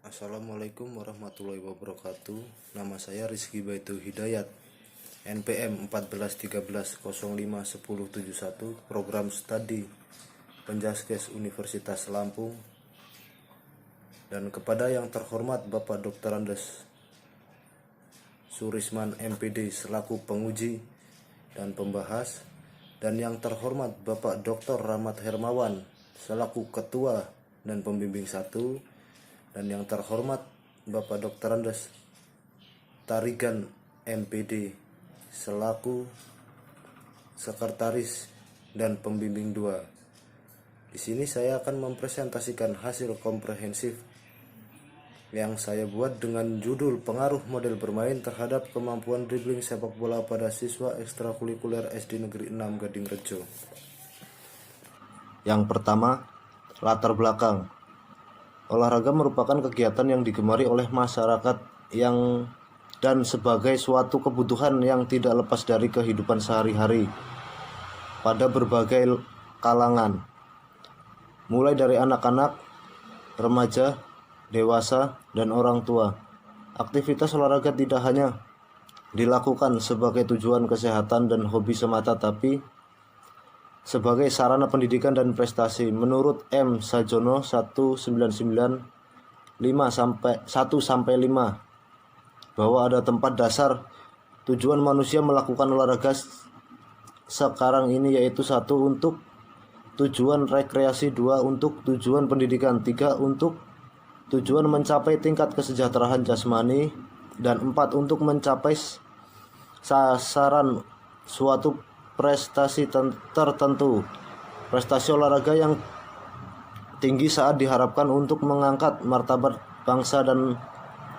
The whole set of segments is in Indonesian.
Assalamualaikum warahmatullahi wabarakatuh. Nama saya Rizky Baitul Hidayat, NPM 1413051071, Program Studi Penjaskes Universitas Lampung. Dan kepada yang terhormat Bapak Dr. Andes Surisman MPD selaku penguji dan pembahas, dan yang terhormat Bapak Dr. Rahmat Hermawan selaku ketua dan pembimbing 1, dan yang terhormat Bapak Dr. Andes Tarigan MPD selaku sekretaris dan pembimbing 2. Di sini saya akan mempresentasikan hasil komprehensif yang saya buat dengan judul Pengaruh Model Bermain Terhadap Kemampuan Dribling Sepak Bola pada Siswa Ekstrakurikuler SD Negeri 6 Gadingrejo. Yang pertama, latar belakang. Olahraga merupakan kegiatan yang digemari oleh masyarakat dan sebagai suatu kebutuhan yang tidak lepas dari kehidupan sehari-hari pada berbagai kalangan, mulai dari anak-anak, remaja, dewasa, dan orang tua. Aktivitas olahraga tidak hanya dilakukan sebagai tujuan kesehatan dan hobi semata, tapi sebagai sarana pendidikan dan prestasi. Menurut M. Sajono 199-1-5 bahwa ada tempat dasar tujuan manusia melakukan olahraga sekarang ini, yaitu 1. Untuk tujuan rekreasi, 2. Untuk tujuan pendidikan, 3. Untuk tujuan mencapai tingkat kesejahteraan jasmani, dan 4. Untuk mencapai sasaran suatu prestasi tertentu. Prestasi olahraga yang tinggi saat diharapkan untuk mengangkat martabat bangsa dan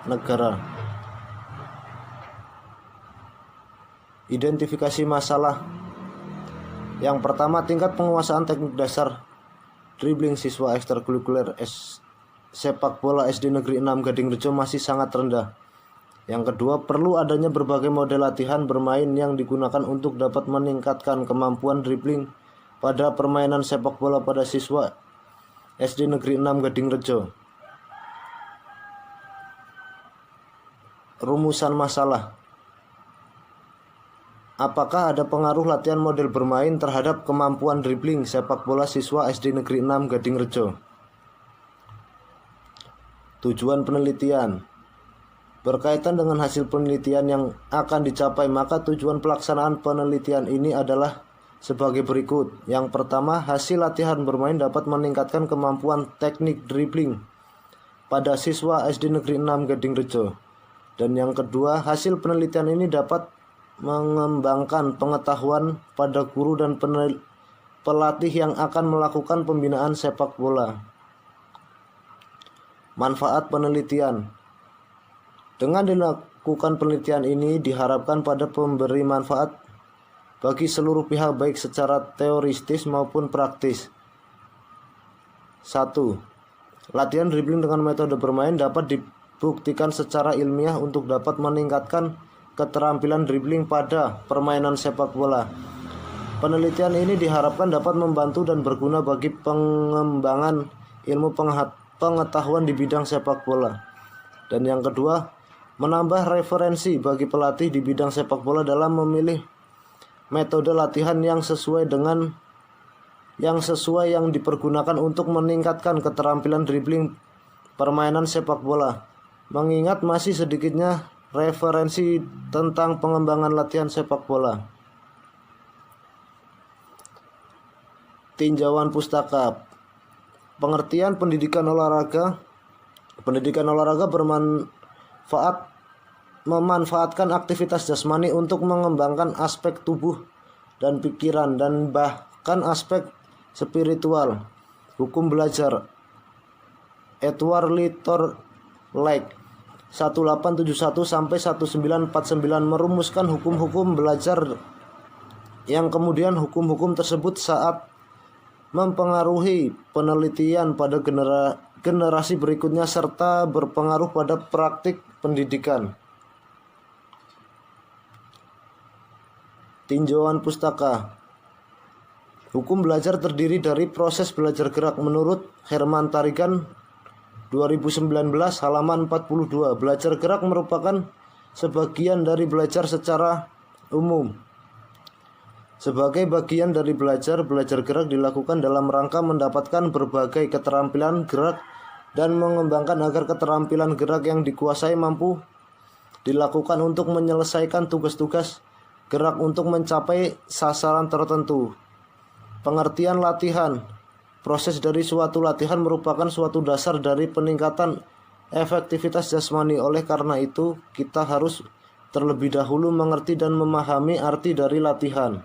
negara. Identifikasi masalah. Yang pertama, tingkat penguasaan teknik dasar dribling siswa ekstrakurikuler sepak bola SD Negeri 6 Gadingrejo masih sangat rendah. Yang kedua, perlu adanya berbagai model latihan bermain yang digunakan untuk dapat meningkatkan kemampuan dribling pada permainan sepak bola pada siswa SD Negeri 6 Gadingrejo. Rumusan masalah. Apakah ada pengaruh latihan model bermain terhadap kemampuan dribling sepak bola siswa SD Negeri 6 Gadingrejo? Tujuan penelitian. Berkaitan dengan hasil penelitian yang akan dicapai, maka tujuan pelaksanaan penelitian ini adalah sebagai berikut. Yang pertama, hasil latihan bermain dapat meningkatkan kemampuan teknik dribbling pada siswa SD Negeri 6 Gadingrejo. Dan yang kedua, hasil penelitian ini dapat mengembangkan pengetahuan pada guru dan pelatih yang akan melakukan pembinaan sepak bola. Manfaat penelitian. Dengan dilakukan penelitian ini diharapkan pada pemberi manfaat bagi seluruh pihak, baik secara teoristis maupun praktis. 1. Latihan dribbling dengan metode bermain dapat dibuktikan secara ilmiah untuk dapat meningkatkan keterampilan dribbling pada permainan sepak bola. Penelitian ini diharapkan dapat membantu dan berguna bagi pengembangan ilmu pengetahuan di bidang sepak bola. Dan yang kedua, menambah referensi bagi pelatih di bidang sepak bola dalam memilih metode latihan yang sesuai yang dipergunakan untuk meningkatkan keterampilan dribbling permainan sepak bola. Mengingat masih sedikitnya referensi tentang pengembangan latihan sepak bola. Tinjauan pustaka. Pengertian pendidikan olahraga memanfaatkan aktivitas jasmani untuk mengembangkan aspek tubuh dan pikiran, dan bahkan aspek spiritual. Hukum belajar. Edward Litor Lake 1871-1949 merumuskan hukum-hukum belajar yang kemudian hukum-hukum tersebut saat mempengaruhi penelitian pada generasi berikutnya serta berpengaruh pada praktik pendidikan. Tinjauan pustaka. Hukum belajar terdiri dari proses belajar gerak. Menurut Herman Tarigan, 2019 halaman 42. Belajar gerak merupakan sebagian dari belajar secara umum. Sebagai bagian dari belajar gerak dilakukan dalam rangka mendapatkan berbagai keterampilan gerak dan mengembangkan agar keterampilan gerak yang dikuasai mampu dilakukan untuk menyelesaikan tugas-tugas gerak untuk mencapai sasaran tertentu. Pengertian latihan. Proses dari suatu latihan merupakan suatu dasar dari peningkatan efektivitas jasmani. Oleh karena itu, kita harus terlebih dahulu mengerti dan memahami arti dari latihan.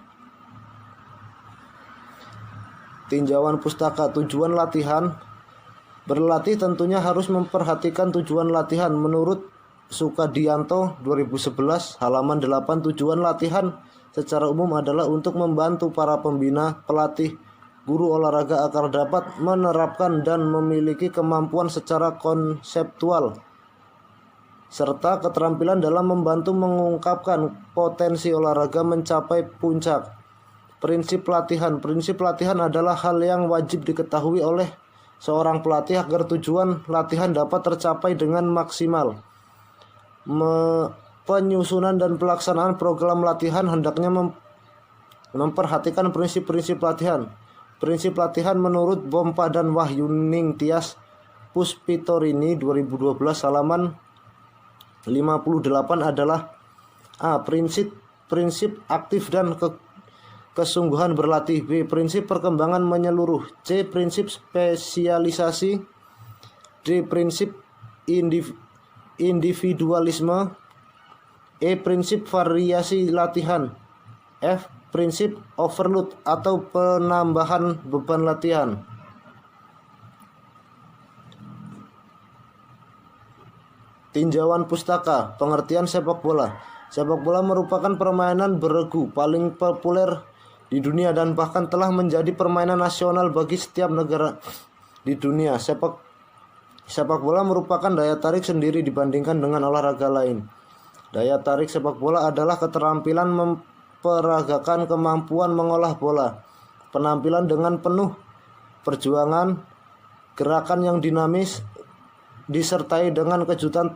Tinjauan pustaka. Tujuan latihan. Berlatih tentunya harus memperhatikan tujuan latihan. Menurut Sukadianto 2011 halaman 8, tujuan latihan secara umum adalah untuk membantu para pembina, pelatih, guru olahraga agar dapat menerapkan dan memiliki kemampuan secara konseptual serta keterampilan dalam membantu mengungkapkan potensi olahraga mencapai puncak. Prinsip latihan. Prinsip latihan adalah hal yang wajib diketahui oleh seorang pelatih agar tujuan latihan dapat tercapai dengan maksimal. Penyusunan dan pelaksanaan program latihan hendaknya memperhatikan prinsip-prinsip latihan. Prinsip latihan menurut Bompa dan Wahyuning Tias Puspitorini 2012 halaman 58 adalah A. Prinsip aktif dan kesungguhan berlatih. B. Prinsip perkembangan menyeluruh. C. Prinsip spesialisasi. D. Prinsip individualisme. E. Prinsip variasi latihan. F. Prinsip overload atau penambahan beban latihan. Tinjauan pustaka. Pengertian sepak bola. Sepak bola merupakan permainan beregu paling populer di dunia dan bahkan telah menjadi permainan nasional bagi setiap negara di dunia. Sepak bola merupakan daya tarik sendiri dibandingkan dengan olahraga lain. Daya tarik sepak bola adalah keterampilan memperagakan kemampuan mengolah bola, penampilan dengan penuh perjuangan, gerakan yang dinamis, disertai dengan kejutan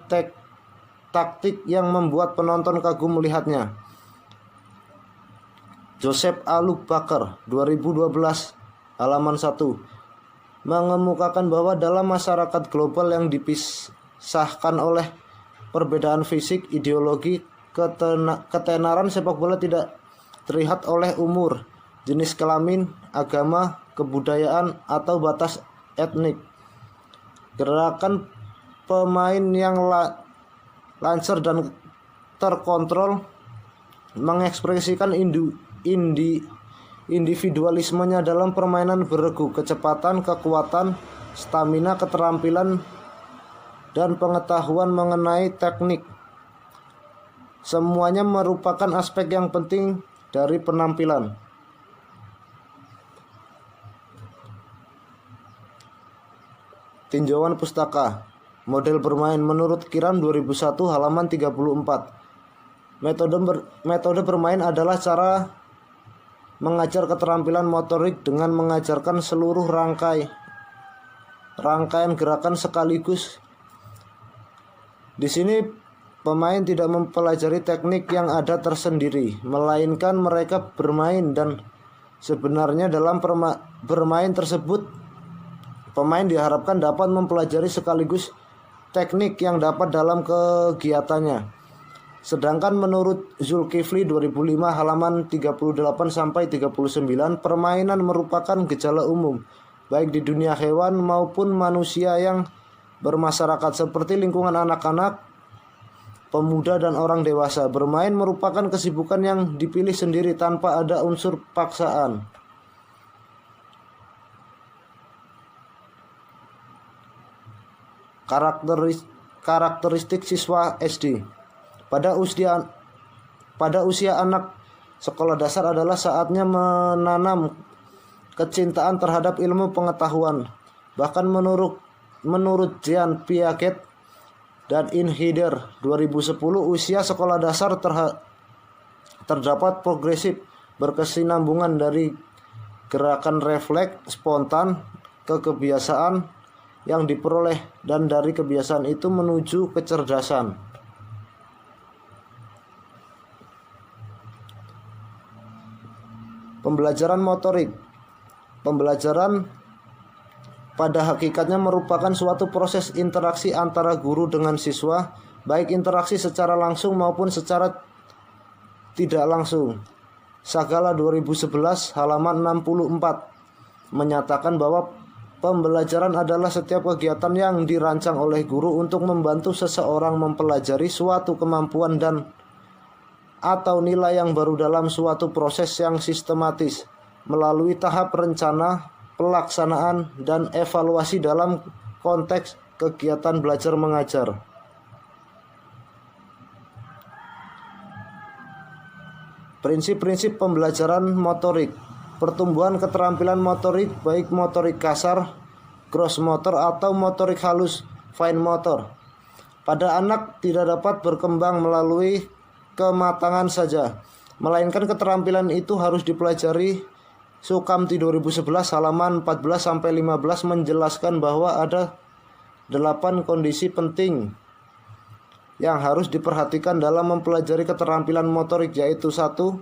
taktik yang membuat penonton kagum melihatnya. Joseph Aluk Bakar 2012 halaman 1 mengemukakan bahwa dalam masyarakat global yang dipisahkan oleh perbedaan fisik, ideologi, ketenaran sepak bola tidak terlihat oleh umur, jenis kelamin, agama, kebudayaan, atau batas etnik. Gerakan pemain yang lancar dan terkontrol mengekspresikan individualismenya dalam permainan beregu, kecepatan, kekuatan, stamina, keterampilan, dan pengetahuan mengenai teknik. Semuanya merupakan aspek yang penting dari penampilan. Tinjauan pustaka. Model bermain menurut Kiram 2001 halaman 34. Metode bermain adalah cara mengajar keterampilan motorik dengan mengajarkan seluruh rangkaian gerakan sekaligus. Di sini pemain tidak mempelajari teknik yang ada tersendiri, melainkan mereka bermain, dan sebenarnya dalam bermain tersebut pemain diharapkan dapat mempelajari sekaligus teknik yang dapat dalam kegiatannya. Sedangkan menurut Zulkifli 2005 halaman 38 sampai 39, permainan merupakan gejala umum baik di dunia hewan maupun manusia yang bermasyarakat, seperti lingkungan anak-anak, pemuda, dan orang dewasa. Bermain merupakan kesibukan yang dipilih sendiri tanpa ada unsur paksaan. Karakteristik siswa SD. Pada usia anak sekolah dasar adalah saatnya menanam kecintaan terhadap ilmu pengetahuan. Bahkan menurut Jean Piaget dan Inhider 2010, usia sekolah dasar terdapat progresif berkesinambungan dari gerakan refleks spontan ke kebiasaan yang diperoleh dan dari kebiasaan itu menuju kecerdasan. Pembelajaran motorik. Pembelajaran pada hakikatnya merupakan suatu proses interaksi antara guru dengan siswa, baik interaksi secara langsung maupun secara tidak langsung. Sagala 2011 halaman 64 menyatakan bahwa pembelajaran adalah setiap kegiatan yang dirancang oleh guru untuk membantu seseorang mempelajari suatu kemampuan dan atau nilai yang baru dalam suatu proses yang sistematis melalui tahap rencana, pelaksanaan, dan evaluasi dalam konteks kegiatan belajar mengajar. Prinsip-prinsip pembelajaran motorik. Pertumbuhan keterampilan motorik baik motorik kasar, gross motor atau motorik halus, fine motor. Pada anak tidak dapat berkembang melalui kematangan saja, melainkan keterampilan itu harus dipelajari. Sukamti 2011 halaman 14-15 menjelaskan bahwa ada 8 kondisi penting yang harus diperhatikan dalam mempelajari keterampilan motorik, yaitu 1.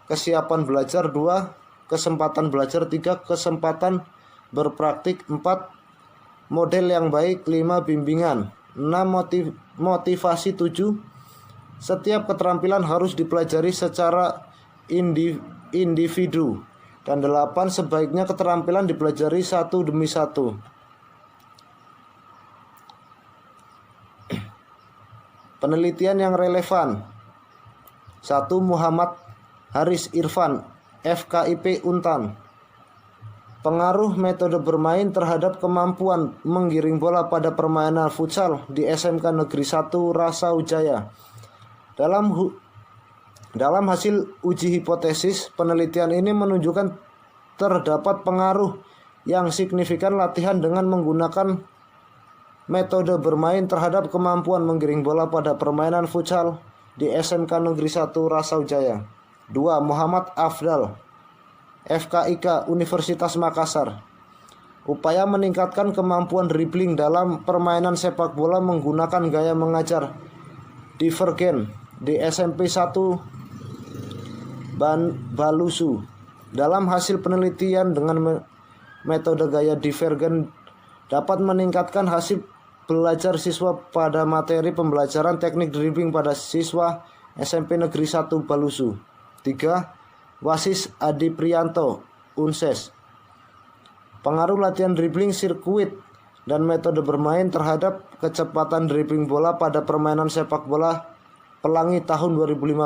Kesiapan belajar, 2. Kesempatan belajar, 3. Kesempatan berpraktik, 4. Model yang baik, 5. Bimbingan, 6. Motivasi, 7. Setiap keterampilan harus dipelajari secara individu, dan 8. Sebaiknya keterampilan dipelajari satu demi satu. Penelitian yang relevan. 1. Muhammad Haris Irfan, FKIP Untan. Pengaruh metode bermain terhadap kemampuan menggiring bola pada permainan futsal di SMK Negeri 1 Rasaujaya. Dalam hasil uji hipotesis, penelitian ini menunjukkan terdapat pengaruh yang signifikan latihan dengan menggunakan metode bermain terhadap kemampuan menggiring bola pada permainan futsal di SMK Negeri 1 Rasaujaya. 2. Muhammad Afdal, FKIK Universitas Makassar. Upaya meningkatkan kemampuan dribbling dalam permainan sepak bola menggunakan gaya mengajar divergen di SMP 1 Balusu. Dalam hasil penelitian dengan metode gaya divergen dapat meningkatkan hasil belajar siswa pada materi pembelajaran teknik dribbling pada siswa SMP Negeri 1 Balusu. 3. Wasis Adi Prianto, Unses. Pengaruh latihan dribbling sirkuit dan metode bermain terhadap kecepatan dribbling bola pada permainan sepak bola Pelangi tahun 2015.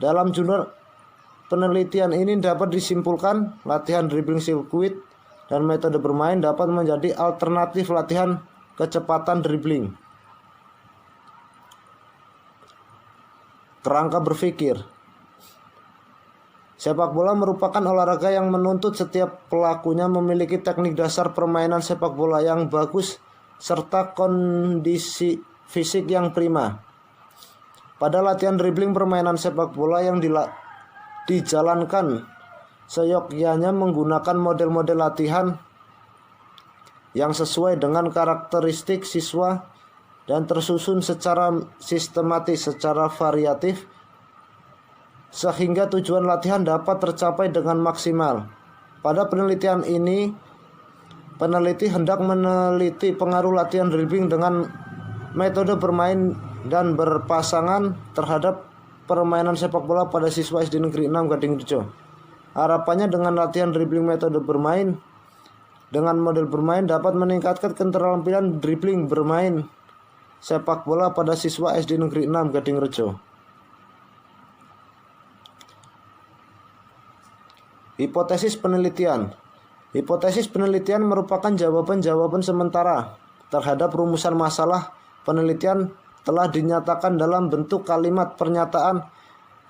Dalam jurnal penelitian ini dapat disimpulkan latihan dribbling sirkuit dan metode bermain dapat menjadi alternatif latihan kecepatan dribbling. Kerangka berpikir. Sepak bola merupakan olahraga yang menuntut setiap pelakunya memiliki teknik dasar permainan sepak bola yang bagus serta kondisi fisik yang prima. Pada latihan dribbling permainan sepak bola yang dijalankan seyogyanya menggunakan model-model latihan yang sesuai dengan karakteristik siswa dan tersusun secara sistematis, secara variatif, sehingga tujuan latihan dapat tercapai dengan maksimal. Pada penelitian ini, peneliti hendak meneliti pengaruh latihan dribbling dengan metode bermain dan berpasangan terhadap permainan sepak bola pada siswa SD Negeri 6 Gadingrejo. Harapannya dengan latihan dribbling metode bermain dengan model bermain dapat meningkatkan keterampilan dribbling bermain sepak bola pada siswa SD Negeri 6 Gadingrejo. Hipotesis penelitian. Hipotesis penelitian merupakan jawaban-jawaban sementara terhadap rumusan masalah penelitian telah dinyatakan dalam bentuk kalimat pernyataan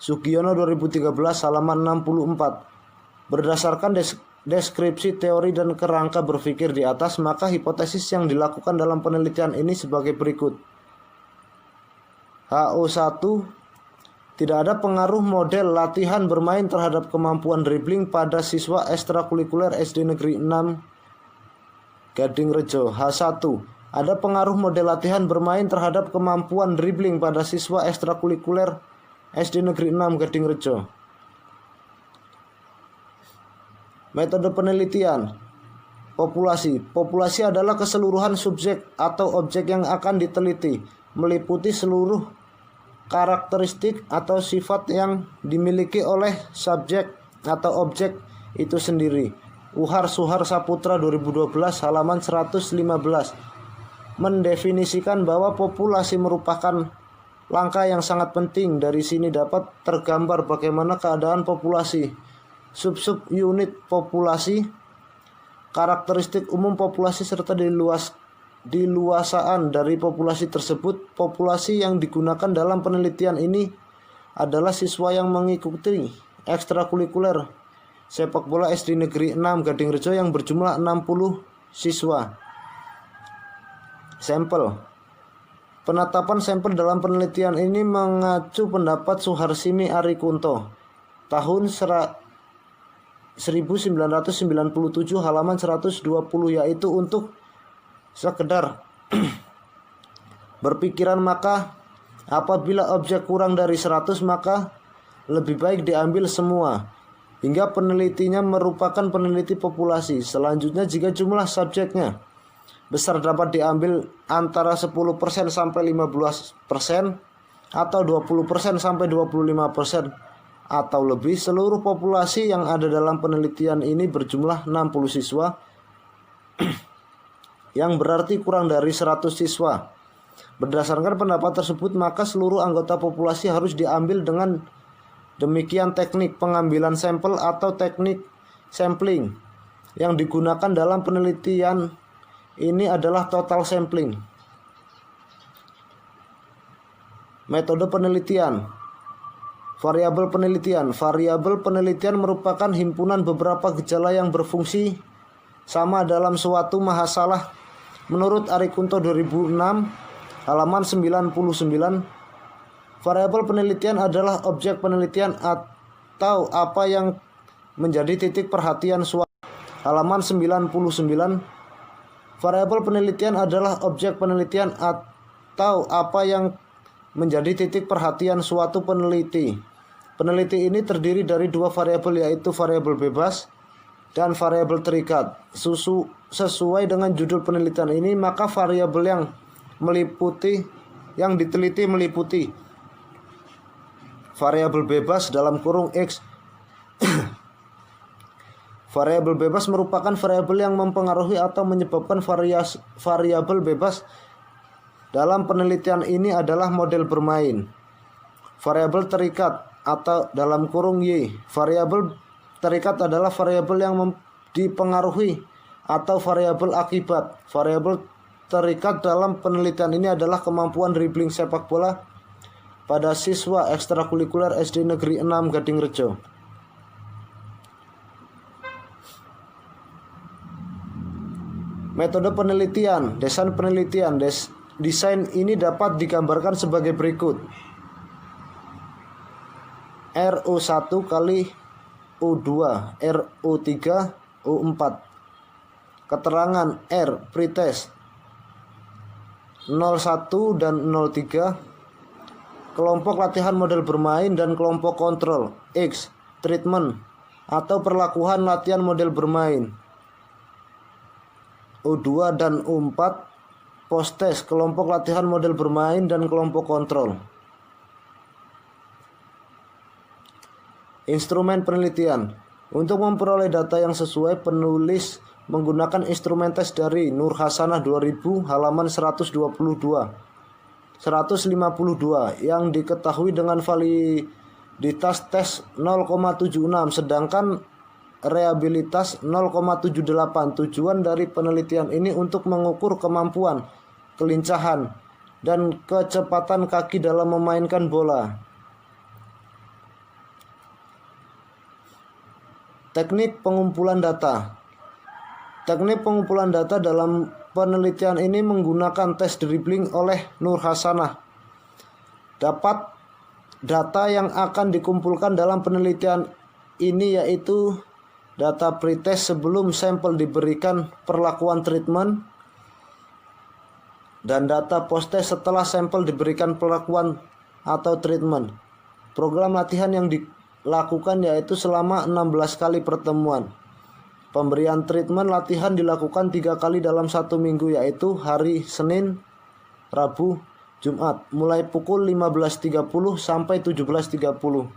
Sugiono 2013 halaman 64. Berdasarkan deskripsi teori dan kerangka berpikir di atas, maka hipotesis yang dilakukan dalam penelitian ini sebagai berikut. HO1. Tidak ada pengaruh model latihan bermain terhadap kemampuan dribbling pada siswa ekstrakurikuler SD Negeri 6 Gadingrejo. H1. Ada pengaruh model latihan bermain terhadap kemampuan dribbling pada siswa ekstrakurikuler SD Negeri 6 Gadingrejo. Metode penelitian. Populasi. Populasi adalah keseluruhan subjek atau objek yang akan diteliti, meliputi seluruh karakteristik atau sifat yang dimiliki oleh subjek atau objek itu sendiri. Uhar Suhar Saputra 2012 halaman 115 mendefinisikan bahwa populasi merupakan langkah yang sangat penting. Dari sini dapat tergambar bagaimana keadaan populasi, sub-sub unit populasi, karakteristik umum populasi serta diluasaan dari populasi tersebut. Populasi yang digunakan dalam penelitian ini adalah siswa yang mengikuti ekstrakurikuler sepak bola SD Negeri 6 Gadingrejo yang berjumlah 60 siswa. Sampel. Penetapan sampel dalam penelitian ini mengacu pendapat Suharsimi Arikunto tahun 1997 halaman 120, yaitu untuk sekedar berpikiran, maka apabila objek kurang dari 100 maka lebih baik diambil semua, hingga penelitinya merupakan peneliti populasi. Selanjutnya, jika jumlah subjeknya besar dapat diambil antara 10% sampai 15% atau 20% sampai 25% atau lebih. Seluruh populasi yang ada dalam penelitian ini berjumlah 60 siswa yang berarti kurang dari 100 siswa. Berdasarkan pendapat tersebut, maka seluruh anggota populasi harus diambil dengan demikian. Teknik pengambilan sampel atau teknik sampling yang digunakan dalam penelitian ini adalah total sampling. Metode penelitian. Variabel penelitian. Variabel penelitian merupakan himpunan beberapa gejala yang berfungsi sama dalam suatu masalah. Menurut Arikunto 2006 halaman 99, variabel penelitian adalah objek penelitian atau apa yang menjadi titik perhatian suatu. Halaman 99. Variabel penelitian adalah objek penelitian atau apa yang menjadi titik perhatian suatu peneliti. Peneliti ini terdiri dari dua variabel, yaitu variabel bebas dan variabel terikat. Sesuai dengan judul penelitian ini, maka variabel yang diteliti meliputi variabel bebas dalam kurung X. Variabel bebas merupakan variabel yang mempengaruhi atau menyebabkan variabel bebas dalam penelitian ini adalah model bermain. Variabel terikat atau dalam kurung Y. Variabel terikat adalah variabel yang dipengaruhi atau variabel akibat. Variabel terikat dalam penelitian ini adalah kemampuan dribbling sepak bola pada siswa ekstrakurikuler SD Negeri 6 Gadingrejo. Metode penelitian. Desain penelitian. Desain ini dapat digambarkan sebagai berikut. RO1 kali U2, RO3, U4. Keterangan R, pretest 01 dan 03. Kelompok latihan model bermain dan kelompok kontrol. X, treatment atau perlakuan latihan model bermain. U2 dan U4, post-test, kelompok latihan model bermain dan kelompok kontrol. Instrumen penelitian. Untuk memperoleh data yang sesuai, penulis menggunakan instrumen tes dari Nur Hasanah 2000 halaman 152 152 yang diketahui dengan validitas tes 0,76, sedangkan reliabilitas 0,78. Tujuan dari penelitian ini untuk mengukur kemampuan, kelincahan, dan kecepatan kaki dalam memainkan bola. Teknik pengumpulan data. Teknik pengumpulan data dalam penelitian ini menggunakan tes dribbling oleh Nur Hasanah. Data yang akan dikumpulkan dalam penelitian ini yaitu data pretest sebelum sampel diberikan perlakuan treatment, dan data post-test setelah sampel diberikan perlakuan atau treatment. Program latihan yang dilakukan yaitu selama 16 kali pertemuan. Pemberian treatment latihan dilakukan 3 kali dalam 1 minggu, yaitu hari Senin, Rabu, Jumat, mulai pukul 15.30 sampai 17.30.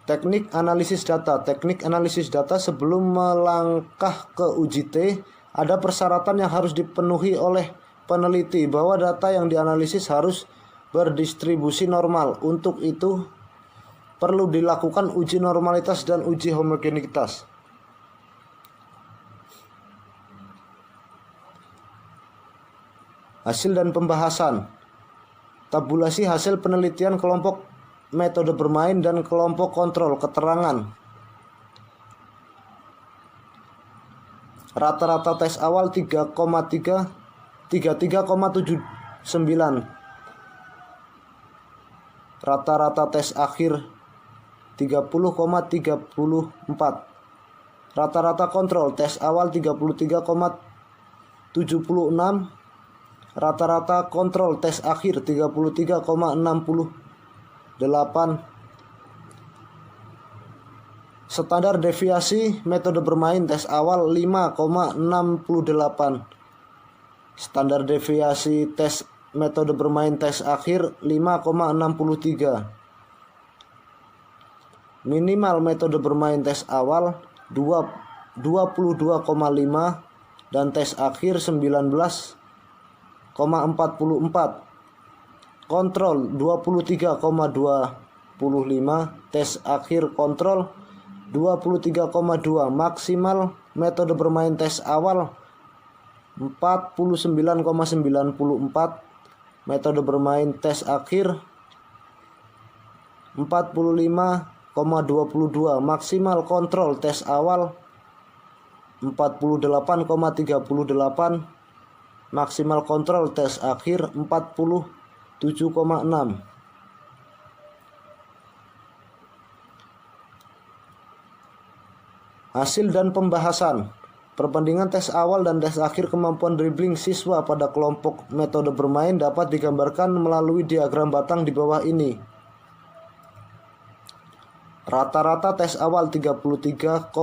Teknik analisis data. Teknik analisis data sebelum melangkah ke uji T, ada persyaratan yang harus dipenuhi oleh peneliti bahwa data yang dianalisis harus berdistribusi normal. Untuk itu perlu dilakukan uji normalitas dan uji homogenitas. Hasil dan pembahasan. Tabulasi hasil penelitian kelompok metode bermain dan kelompok kontrol. Keterangan. Rata-rata tes awal 33,79. Rata-rata tes akhir 30,34. Rata-rata kontrol tes awal 33,76. Rata-rata kontrol tes akhir 33,68. Standar deviasi metode bermain tes awal 5,68. Standar deviasi tes metode bermain tes akhir 5,63. Minimal metode bermain tes awal 22,5 dan tes akhir 19,44. Kontrol 23,25, tes akhir kontrol 23,2. Maksimal metode bermain tes awal 49,94. Metode bermain tes akhir 45,22. Maksimal kontrol tes awal 48,38. Maksimal kontrol tes akhir 47,6. Hasil dan pembahasan. Perbandingan tes awal dan tes akhir kemampuan dribbling siswa pada kelompok metode bermain dapat digambarkan melalui diagram batang di bawah ini. Rata-rata tes awal 33,79.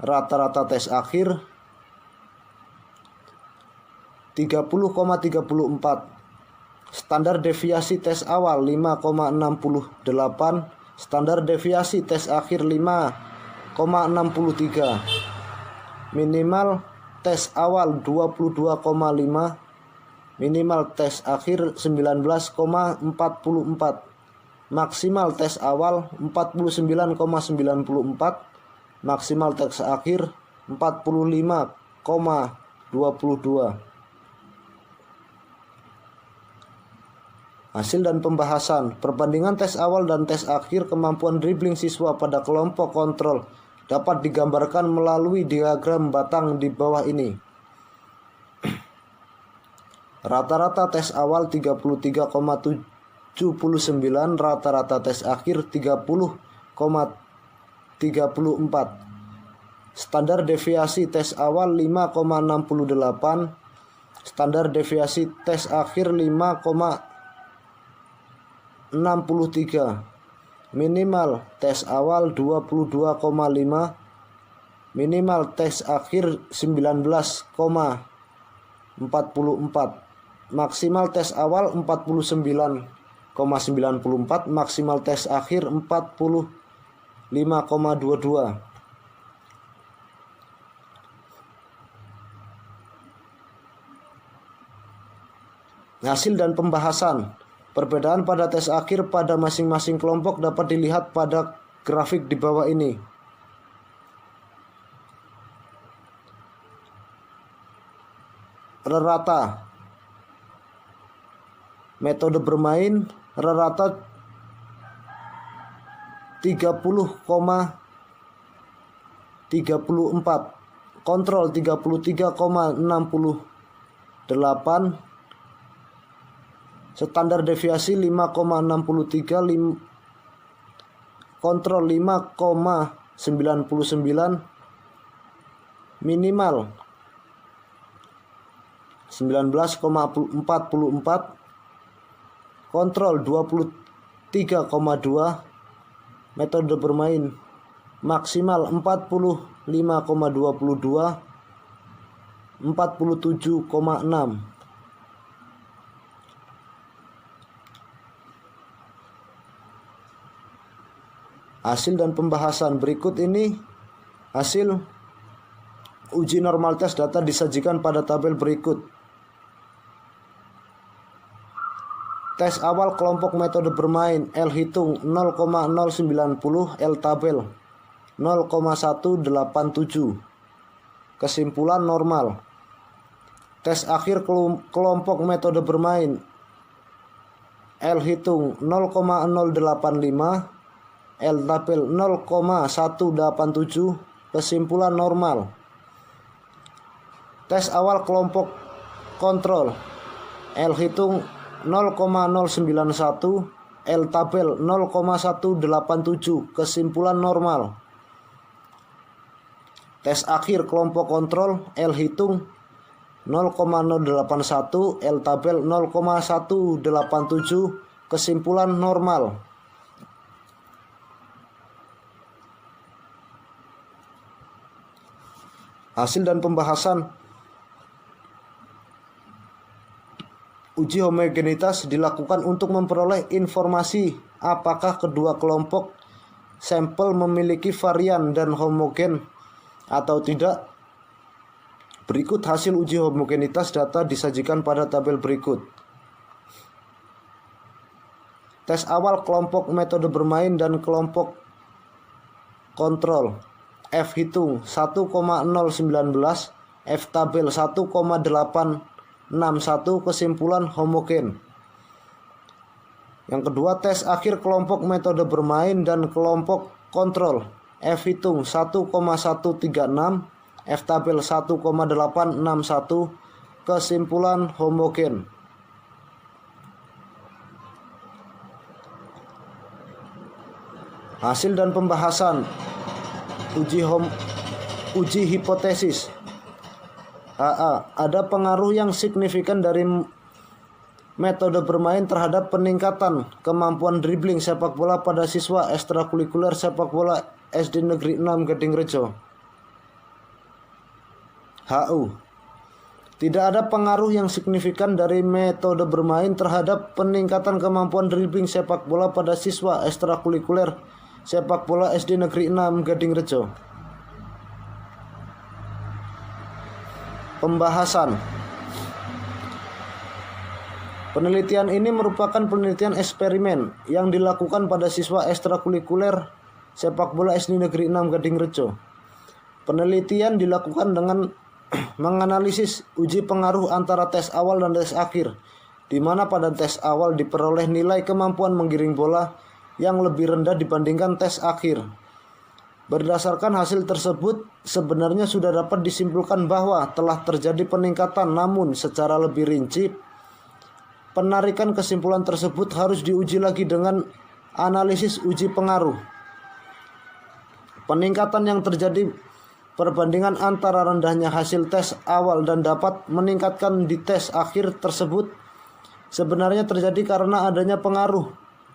Rata-rata tes akhir 30,34. Standar deviasi tes awal 5,68. Standar deviasi tes akhir 5,63. Minimal tes awal 22,5. Minimal tes akhir 19,44. Maksimal tes awal 49,94. Maksimal tes akhir 45,22. Hasil dan pembahasan. Perbandingan tes awal dan tes akhir kemampuan dribbling siswa pada kelompok kontrol dapat digambarkan melalui diagram batang di bawah ini. Rata-rata tes awal 33,79. Rata-rata tes akhir 30,34. Standar deviasi tes awal 5,68. Standar deviasi tes akhir 5,63. Minimal tes awal 22,5. Minimal tes akhir 19,44. Maksimal tes awal 49,94. Maksimal tes akhir 45,22. Hasil dan pembahasan. Perbedaan pada tes akhir pada masing-masing kelompok dapat dilihat pada grafik di bawah ini. Rata metode bermain rata 30,34. Kontrol 33,68. standar deviasi 5,63, kontrol 5,99, minimal 19,44, kontrol 23,2, metode bermain maksimal 45,22, 47,6. Hasil dan pembahasan berikut ini hasil uji normal tes data disajikan pada tabel berikut. Tes awal kelompok metode bermain L hitung 0,090, L tabel 0,187. Kesimpulan normal. Tes akhir kelompok metode bermain L hitung 0,085, L tabel 0,187. Kesimpulan normal. Tes awal kelompok kontrol L hitung 0,091, L tabel 0,187. Kesimpulan normal. Tes akhir kelompok kontrol L hitung 0,081, L tabel 0,187. Kesimpulan normal. Hasil dan pembahasan uji homogenitas dilakukan untuk memperoleh informasi apakah kedua kelompok sampel memiliki varian dan homogen atau tidak. Berikut hasil uji homogenitas data disajikan pada tabel berikut. Tes awal kelompok metode bermain dan kelompok kontrol F hitung 1,019, F tabel 1,861. Kesimpulan homogen. Yang kedua, tes akhir kelompok metode bermain dan kelompok kontrol F hitung 1,136, F tabel 1,861. Kesimpulan homogen. Hasil dan pembahasan uji hipotesis. Ada pengaruh yang signifikan dari metode bermain terhadap peningkatan kemampuan dribbling sepak bola pada siswa ekstrakurikuler sepak bola SD Negeri 6 Gadingrejo. HU. Tidak ada pengaruh yang signifikan dari metode bermain terhadap peningkatan kemampuan dribbling sepak bola pada siswa ekstrakurikuler sepak bola SD Negeri 6 Gadingrejo. Pembahasan. Penelitian ini merupakan penelitian eksperimen yang dilakukan pada siswa ekstrakurikuler sepak bola SD Negeri 6 Gadingrejo. Penelitian dilakukan dengan menganalisis uji pengaruh antara tes awal dan tes akhir, di mana pada tes awal diperoleh nilai kemampuan menggiring bola yang lebih rendah dibandingkan tes akhir. Berdasarkan hasil tersebut, sebenarnya sudah dapat disimpulkan bahwa telah terjadi peningkatan, namun secara lebih rinci, penarikan kesimpulan tersebut harus diuji lagi dengan analisis uji pengaruh. Peningkatan yang terjadi perbandingan antara rendahnya hasil tes awal dan dapat meningkatkan di tes akhir tersebut sebenarnya terjadi karena adanya pengaruh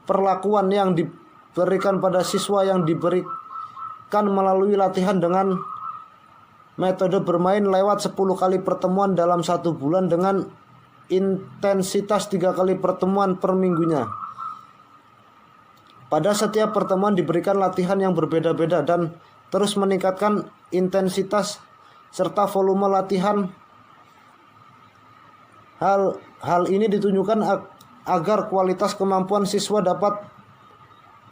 perlakuan yang diberikan pada siswa yang diberikan melalui latihan dengan metode bermain lewat 10 kali pertemuan dalam 1 bulan dengan intensitas 3 kali pertemuan per minggunya. Pada setiap pertemuan diberikan latihan yang berbeda-beda dan terus meningkatkan intensitas serta volume latihan. Hal ini ditunjukkan agar kualitas kemampuan siswa dapat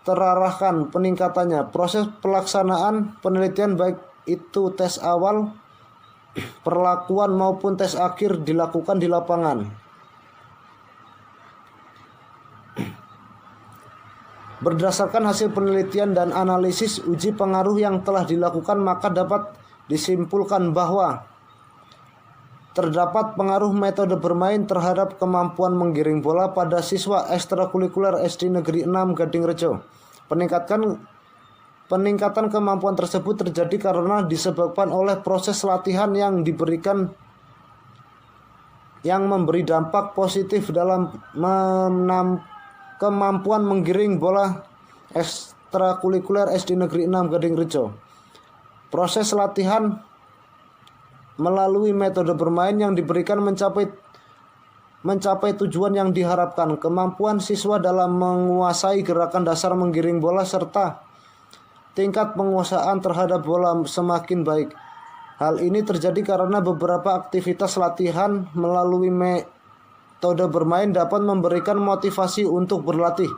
terarahkan peningkatannya. Proses pelaksanaan penelitian baik itu tes awal, perlakuan maupun tes akhir dilakukan di lapangan. Berdasarkan hasil penelitian dan analisis uji pengaruh yang telah dilakukan, maka dapat disimpulkan bahwa terdapat pengaruh metode bermain terhadap kemampuan menggiring bola pada siswa ekstrakurikuler SD Negeri 6 Gadingrejo. Peningkatan kemampuan tersebut terjadi karena disebabkan oleh proses latihan yang diberikan yang memberi dampak positif dalam kemampuan menggiring bola ekstrakurikuler SD Negeri 6 Gadingrejo. Proses latihan melalui metode bermain yang diberikan mencapai tujuan yang diharapkan. Kemampuan siswa dalam menguasai gerakan dasar menggiring bola serta tingkat penguasaan terhadap bola semakin baik. Hal ini terjadi karena beberapa aktivitas latihan melalui metode bermain dapat memberikan motivasi untuk berlatih,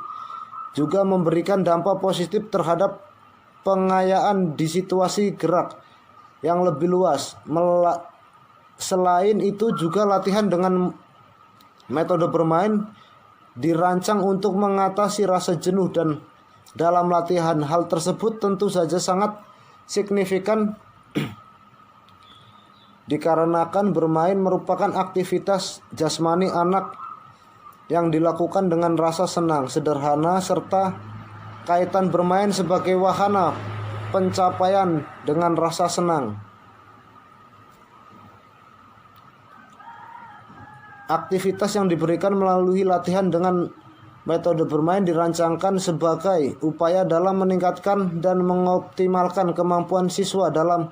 juga memberikan dampak positif terhadap pengayaan di situasi gerak yang lebih luas. Selain itu juga latihan dengan metode bermain dirancang untuk mengatasi rasa jenuh dan dalam latihan hal tersebut tentu saja sangat signifikan dikarenakan bermain merupakan aktivitas jasmani anak yang dilakukan dengan rasa senang, sederhana, serta kaitan bermain sebagai wahana pencapaian dengan rasa senang. Aktivitas yang diberikan melalui latihan dengan metode bermain dirancangkan sebagai upaya dalam meningkatkan dan mengoptimalkan kemampuan siswa dalam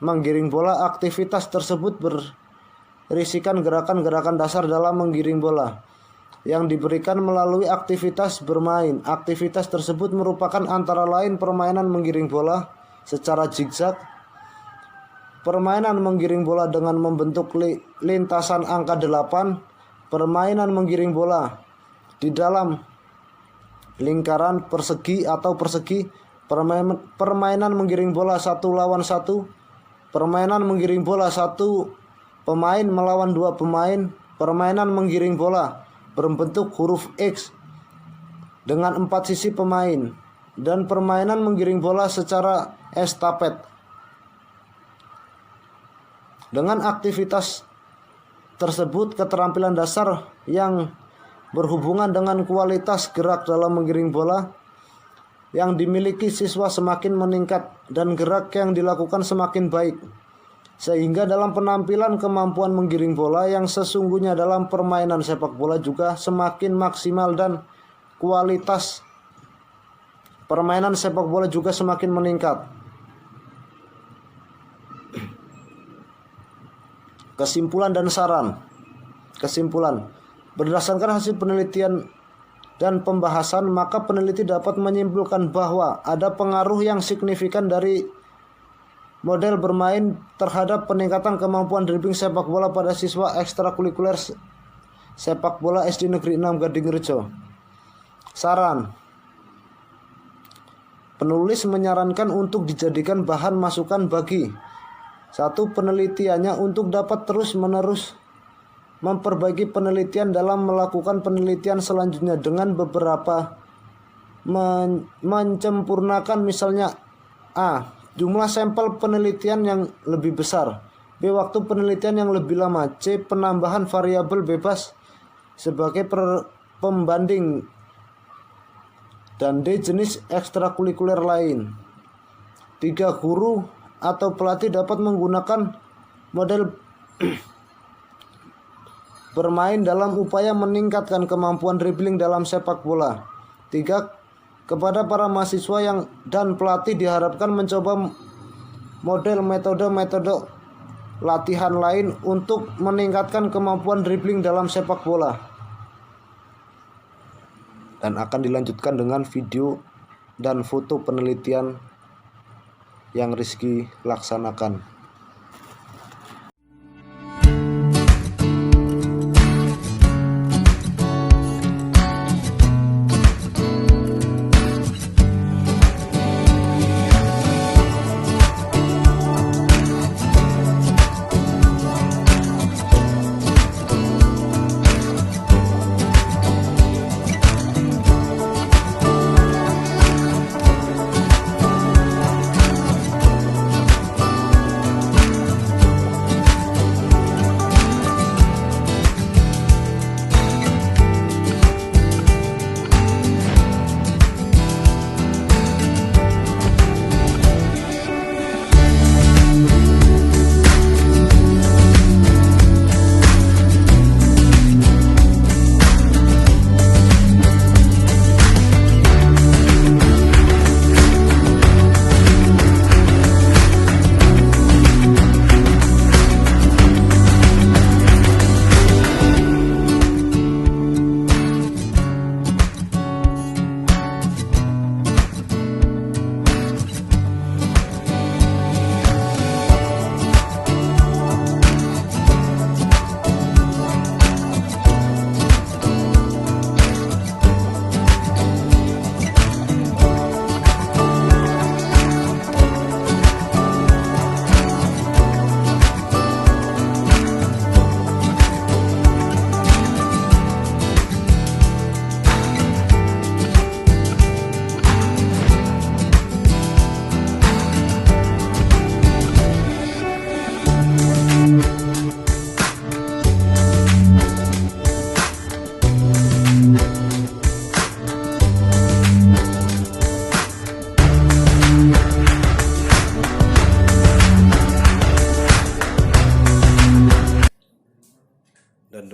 menggiring bola. Aktivitas tersebut berisikan gerakan-gerakan dasar dalam menggiring bola yang diberikan melalui aktivitas bermain. Aktivitas tersebut merupakan antara lain permainan menggiring bola secara zigzag, permainan menggiring bola dengan membentuk lintasan angka 8, permainan menggiring bola di dalam lingkaran persegi atau persegi, permainan menggiring bola 1 lawan 1, permainan menggiring bola 1 pemain melawan 2 pemain, permainan menggiring bola berbentuk huruf X dengan 4 sisi pemain, dan permainan menggiring bola secara estafet. Dengan aktivitas tersebut, keterampilan dasar yang berhubungan dengan kualitas gerak dalam menggiring bola yang dimiliki siswa semakin meningkat dan gerak yang dilakukan semakin baik, sehingga dalam penampilan kemampuan menggiring bola yang sesungguhnya dalam permainan sepak bola juga semakin maksimal dan kualitas permainan sepak bola juga semakin meningkat. Kesimpulan dan saran. Kesimpulan. Berdasarkan hasil penelitian dan pembahasan, maka peneliti dapat menyimpulkan bahwa ada pengaruh yang signifikan dari model bermain terhadap peningkatan kemampuan dribbling sepak bola pada siswa ekstrakurikuler sepak bola SD Negeri 6 Gadingrejo. Saran. Penulis menyarankan untuk dijadikan bahan masukan bagi penelitiannya untuk dapat terus-menerus memperbaiki penelitian dalam melakukan penelitian selanjutnya dengan beberapa menyempurnakan, misalnya A. Jumlah sampel penelitian yang lebih besar, B. Waktu penelitian yang lebih lama, C. Penambahan variabel bebas sebagai pembanding, dan D. Jenis ekstrakurikuler lain. 3. Guru atau pelatih dapat menggunakan model bermain dalam upaya meningkatkan kemampuan dribbling dalam sepak bola. 3. Kepada para mahasiswa dan pelatih diharapkan mencoba metode latihan lain untuk meningkatkan kemampuan dribbling dalam sepak bola. Dan akan dilanjutkan dengan video dan foto penelitian yang Rizky laksanakan.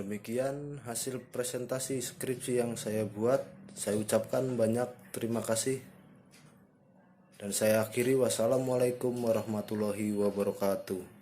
Demikian hasil presentasi skripsi yang saya buat. Saya ucapkan banyak terima kasih. Dan saya akhiri, wassalamualaikum warahmatullahi wabarakatuh.